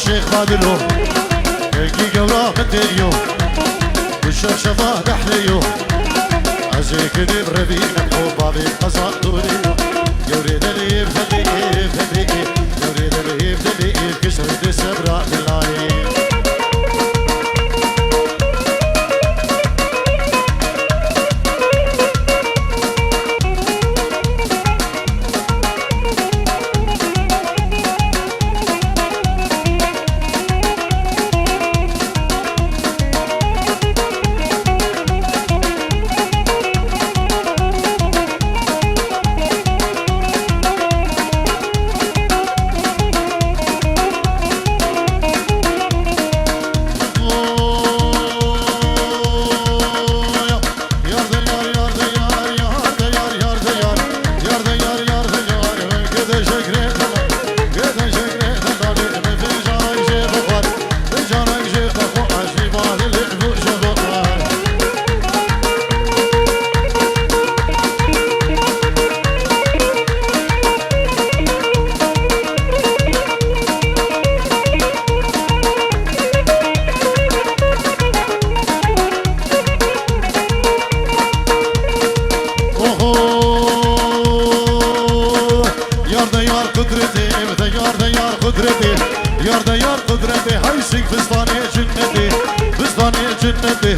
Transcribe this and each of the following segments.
الشيخ بادلو كي قورا متيو والشفشفة دحليو عزيك دي بربيك وبابي قصا دوريو يوريد اللي يفدي يوريد اللي يفدي كسر دي سبرا دلاي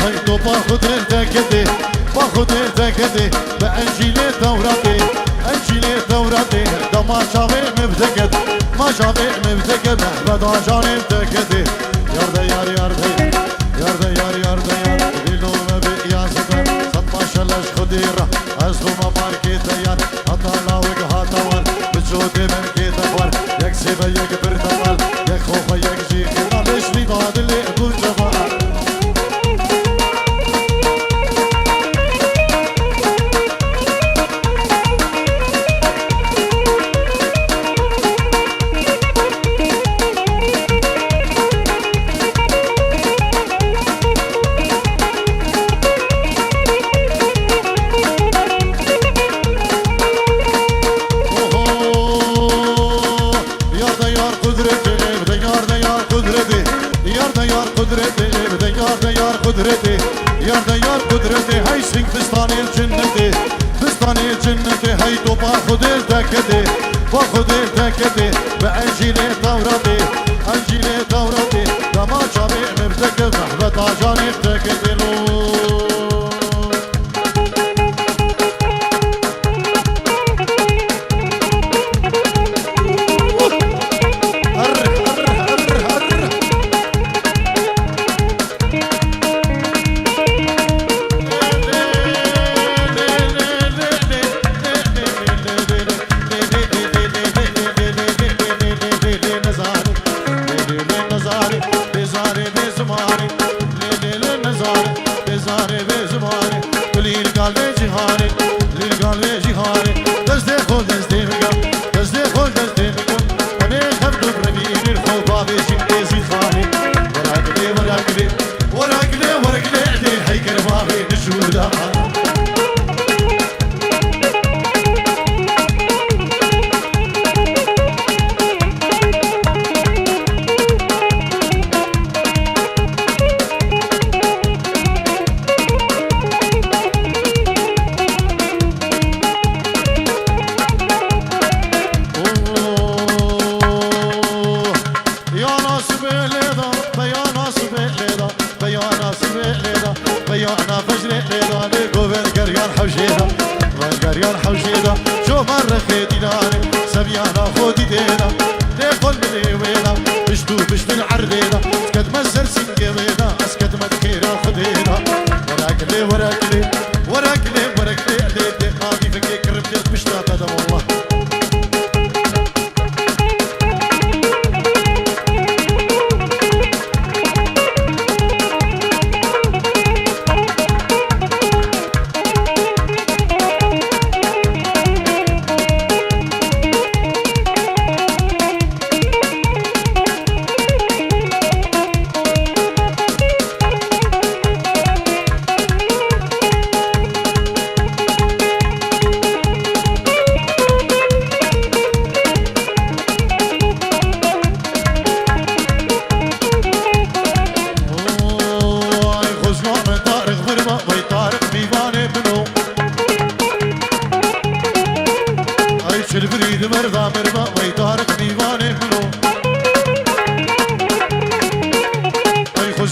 هاي تو باخد ارتكدي باخد ارتكدي بأنجيلي دوراتي أنجيلي دوراتي دا ما شافي مبتكد ما شافي مبتكد بدا جاني مبتكدي ياردا يار ياردا ياردا يار ياردا يار ديلو مبي يا سكر صد ما شلش خديرة أزلو ما ماركي تيار هتا لاوك هتا ور بتشوتي من كي تفور يك سيبا يك برتقال يك خوفا يك جيخي ليش لي بعد اللي أقول جفار ياردا يار قدرتي هاي سنك فستاني الجنتي فستاني الجنتي هاي تو باخد ارتكدي باخد ارتكدي بأنجيلي دوراتي أنجيلي دوراتي دما شابي مبتكد رحبت عجاني ارتكدي لو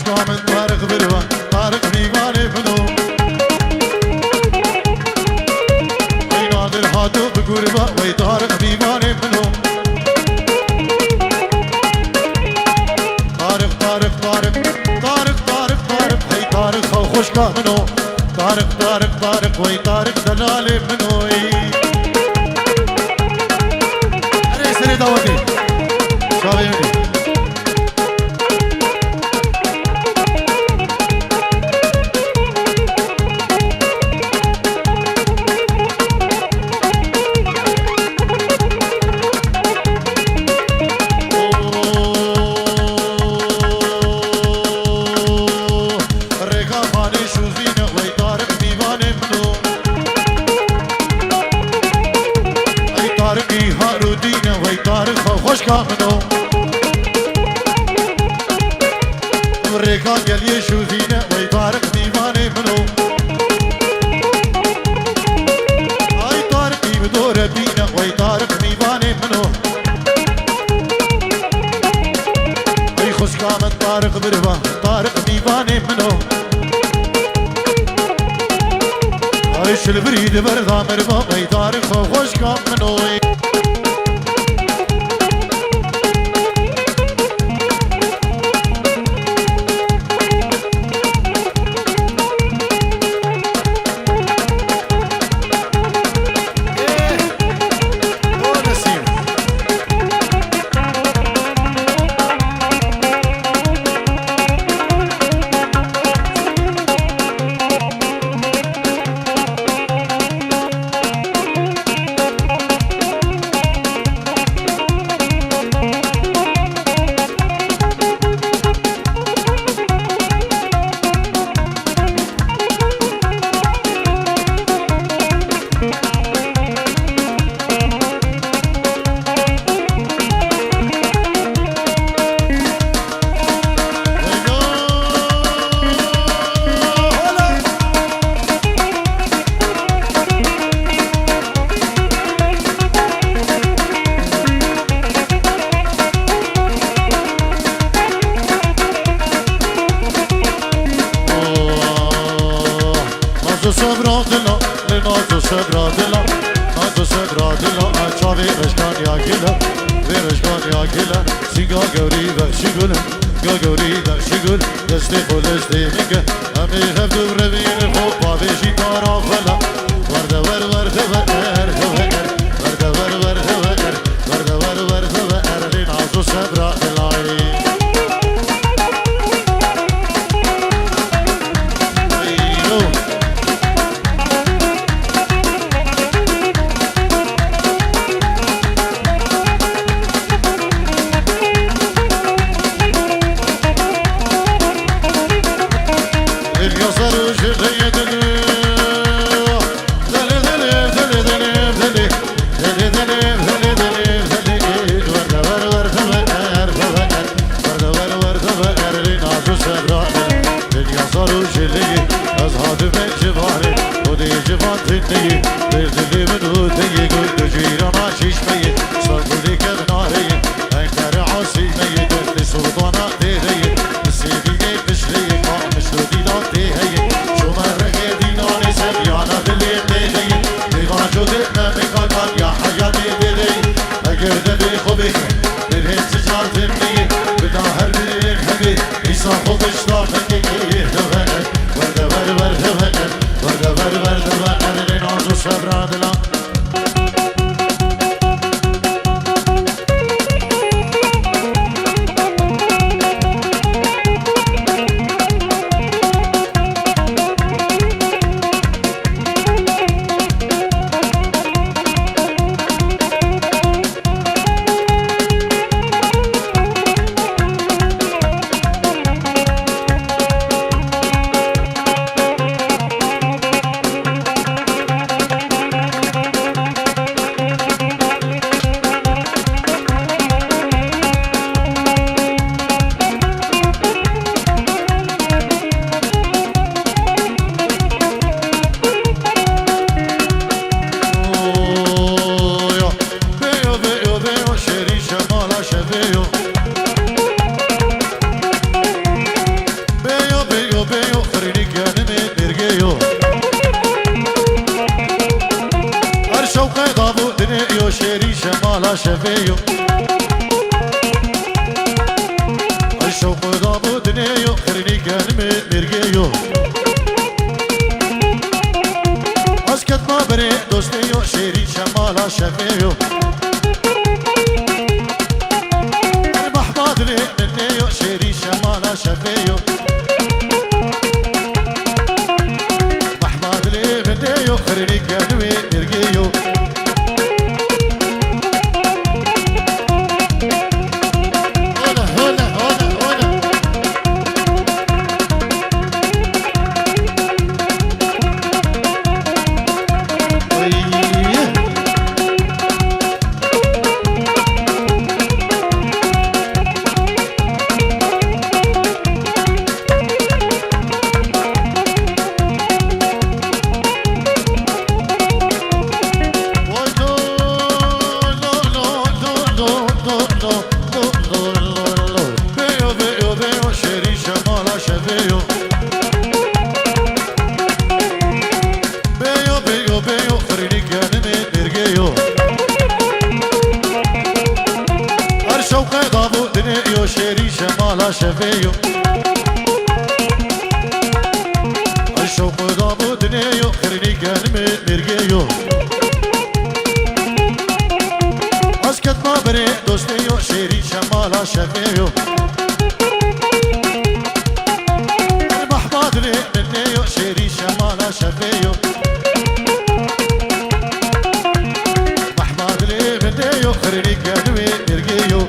كامل طارق بروا طارق ميواني منو وي نادر هاتو بقربا وي طارق ميواني منو طارق طارق طارق طارق طارق طارق هي طارق خوش كامنو طارق طارق طارق وي طارق دلالي منو اري سري دعوتي شابيني خوش كامنو وريكان يلي شوفينا وي طارق ديواني منو اي طارقي بدور بينا وي طارق ديواني منو اي خوش كامن طارق بربا طارق ديواني منو اي شلبريد برضا مربا وي طارق خوش كامنو شفيو الشوق ضابو دنيو خرني كلمة مرقيو اسكت ما بري دوستيو شيري شمالا شفيو المحباد لي منيو شيري شمالا شفيو محباد لي منيو خرني كلمة مرقيو شفيو الشوق ضابو دنيو خرني كلمة مرقيو اسكت ما بري دوستيو شيري شمالا شفيو المحباد لي منيو شيري شمالا شفيو محباد لي منيو خرني كلمة مرقيو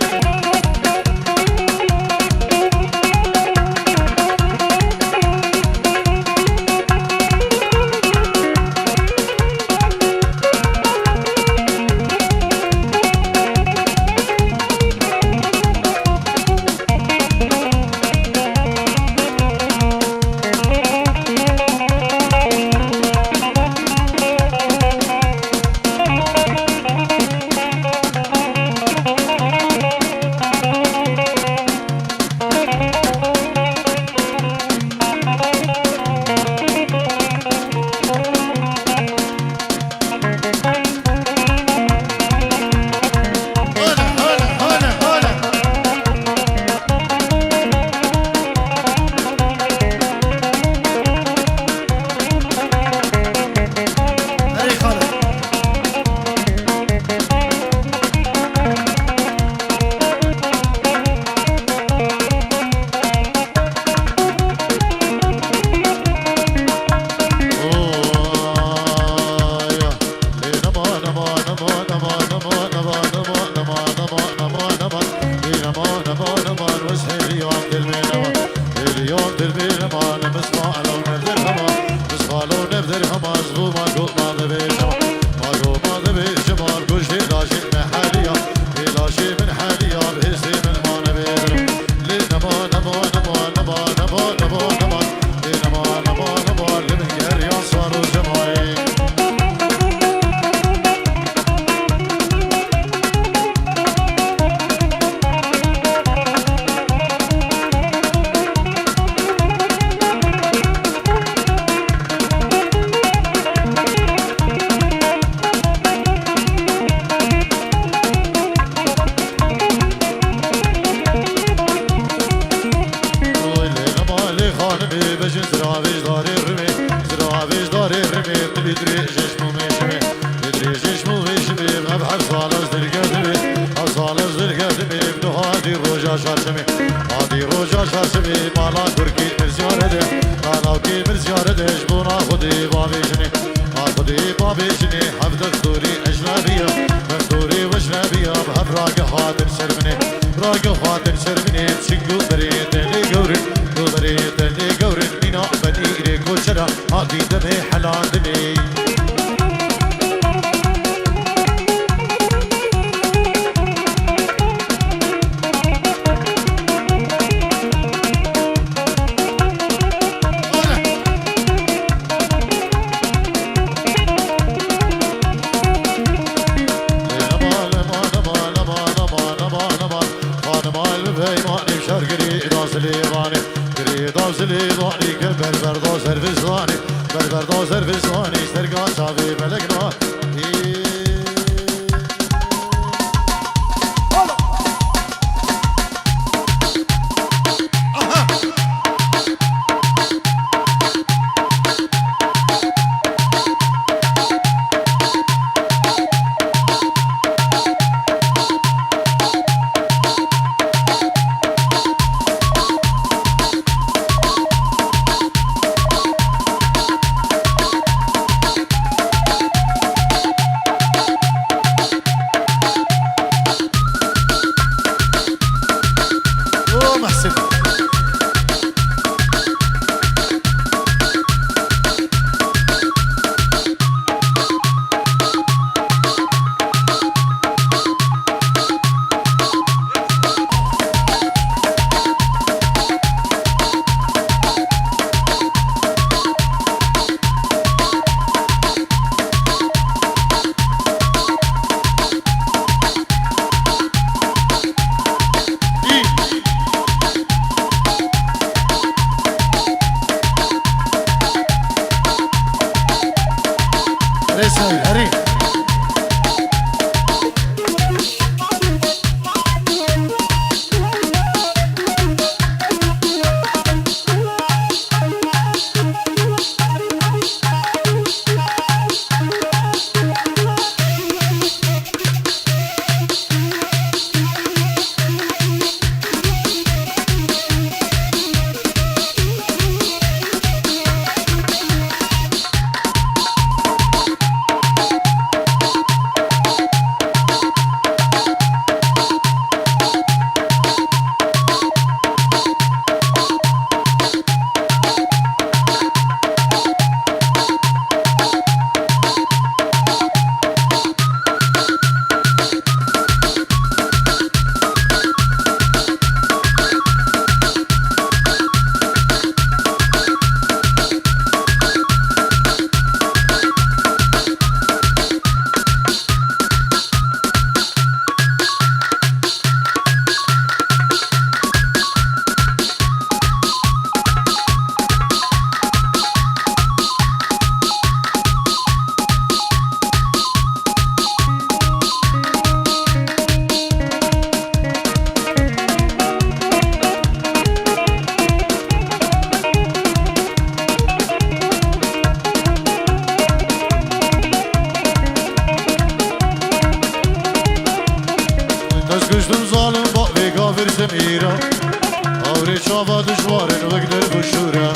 وقدر بشورا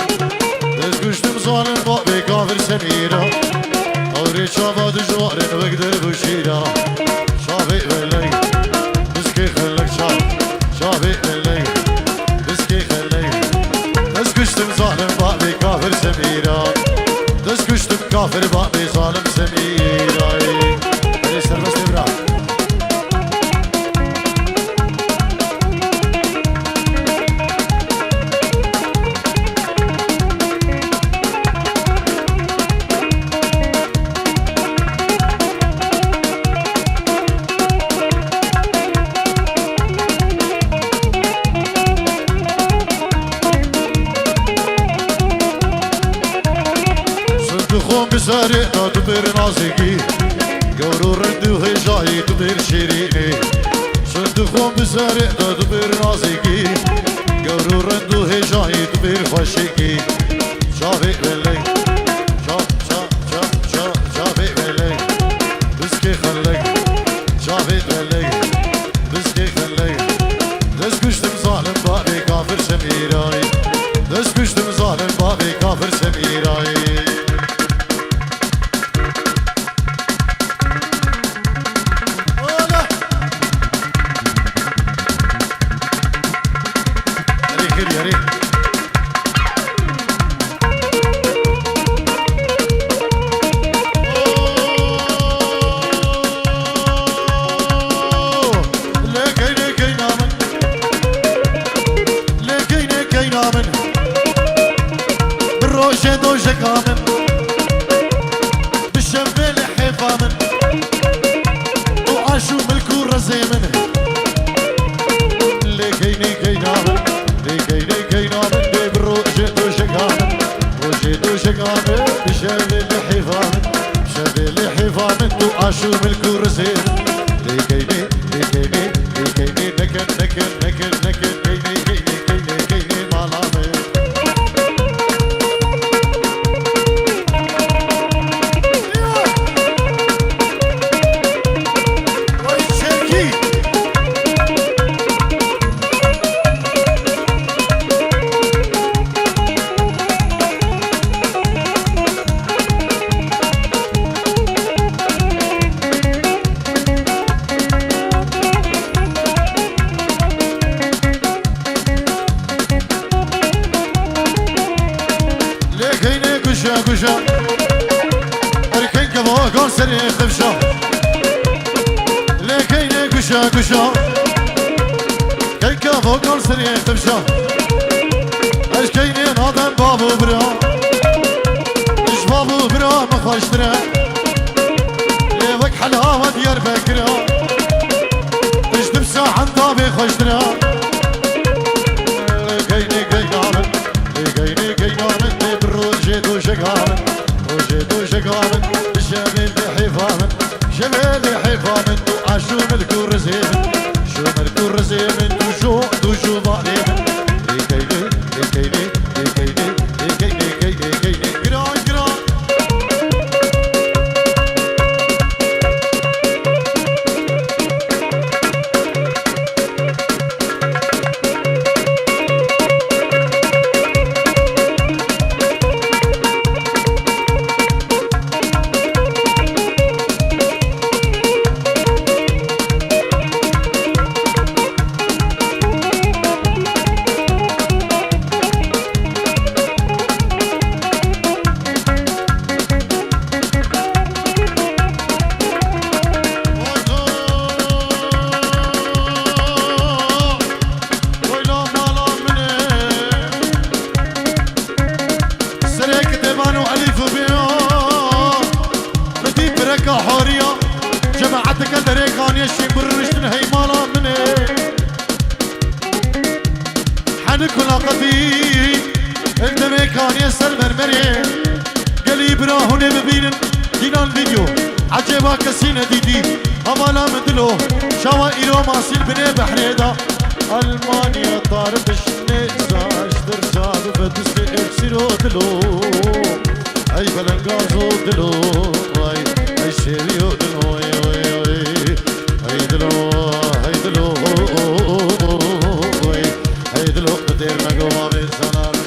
دست كشتم ظالم بابي كافر سميرا أوري شافا دجوار وقدر بشيرا شافي بلي بسكي خلك شافي بلي بسكي خلك دست كشتم ظالم بابي كافر سميرا دست كشتم كافر بابي ظالم سميرا هلي سربست إبراهيم خون بسری داد بر نازگی گورو رندو هجایی تو بر شیرینی شد خون بسری داد بر نازگی گورو رندو هجایی تو بر خوشگی شابی بلی شابی بلی بسکی خلی شابی بلی بسکی خلی دست کشتم ظالم بابی کافر سمیرایی دست کشتم ظالم بابی کافر سمیرایی عاشو ملكو رزين ليكيني ليكيني ليكيني نكن نكن نكن نكن كيني كيني كيني كيني مالامي ويشاركي كوشا ولكن كفو كون سري خفشا لكن كوشا كين كفو كون سري خفشا اش كيني نادم بابو برا اش بابو برا مخاشترا ليوك حلاوة ديار بكرا اش دبسا عن طابي خاشترا كيني كينامن كيني كينامن وجدو شقامن وجدو شقامن شمال حفامن شمال حفامن وعشو ملكو رزيمن شو ملكو رزيمن دوشو ظالمن ليكيني ليكيني ليكيني ليكيني كيني كيني قران قران كان يسر مرمري قلي براهن ببين دينان فيديو عجبا كسينة ديدي همالا مدلو شوا إيرو ماسيل بني بحريدا ألمانيا طار بشني زاش درزاد بدست اكسيرو دلو اي بلنغازو دلو اي شيريو دلو اي دلو اي دلو اي دلو بدير مقوامي زنار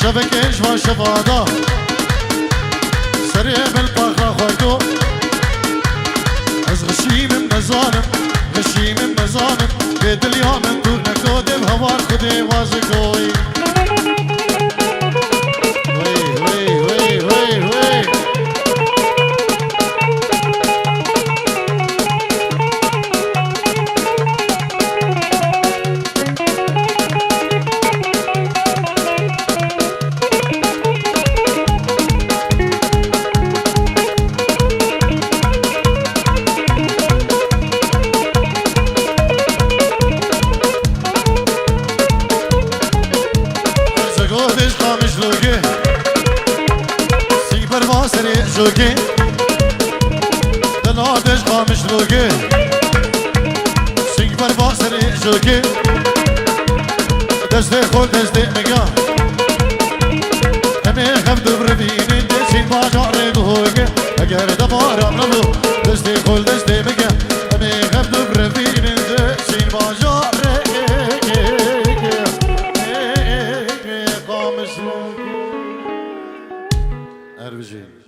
شبكش وشبادا سريع بالباخرة خويتو از غشيم مزانم غشيم مزانم بيد اليوم انتورنا كودي بهوار خدي وازقوي جوگی دلادش خامش لوگی سینگ بر واسری جوگی دست خود دست مگا همه هم دبر بینید سین باجار دوگی اگر دمارم نبو دست خود دست مگا همه هم دبر بینید سین باجار خامش لوگی اربجی